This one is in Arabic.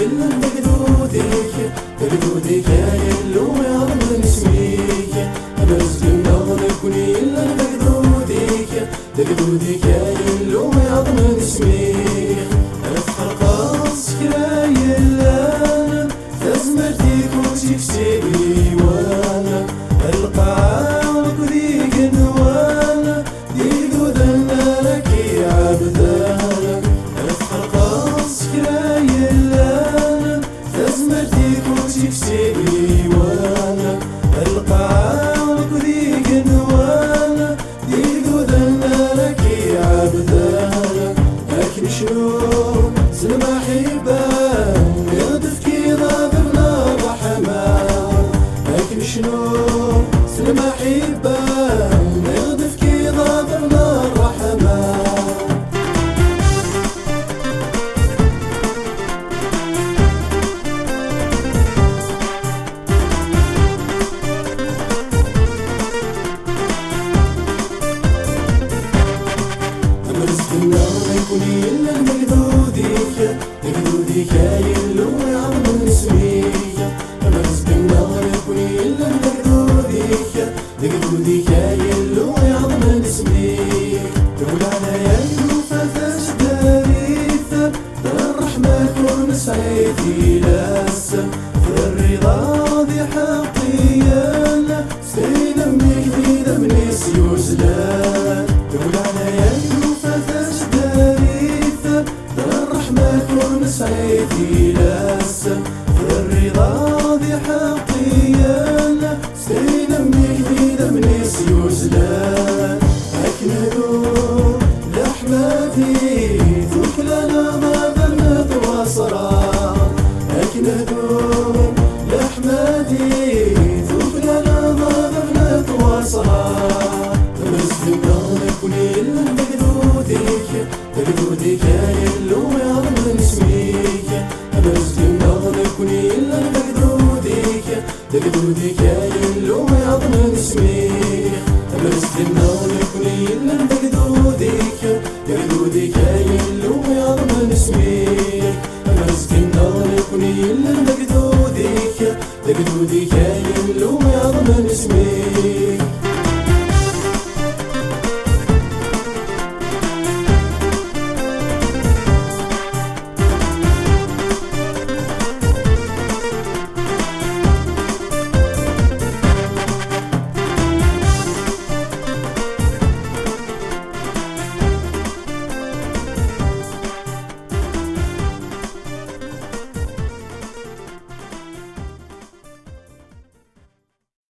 إلا بقدودك بقدودك يلو يعظم اسميك رزق النار كوني إلا بقدودك بقدودك يلو يعظم اسميك أفخر قاصك رايلان تزمرتيك وتكسبي وانا القاع وكذيك نوانا ديك ودنا لك عبدانا أفخر قاصك رايلان تزمرتيك وتكسبي وانا القاع وكذيك نوانا ديك ودنا لك عبدانا لكن شنو سلم أحبان يغدف كذا بنا الرحمن لكن شنو سلم أحبان يغدف كذا بنا الرحمن رزق النار يكوني إلا بقدودك بقدودك يلو يعظم اسميك رزق النار يكوني إلا بقدودك بقدودك يلو يعظم اسميك مولانا يا الوفاة داريثة الرحمة كون سعيتي لاسة في الرضا ذي حقيانا سلم بك من سيوزلان مولانا يا سعيدي لاسة في الرضا ذي حقيانا سينا ميكدي من سيوزلان لكن هدوء لحماتي ثكلنا ضابنا تواصرا لكن هدوء لحماتي ثكلنا ضابنا تواصرا رزق النار يكوني إلا بقدودك بقدودك يلو يعظم اسميك رزق النار يكوني إلا بقدودك بقدودك يلو يعظم اسميك رزق النار يكوني إلا بقدودك بقدودك يلو يعظم اسميك رزق النار يكوني إلا بقدودك بقدودك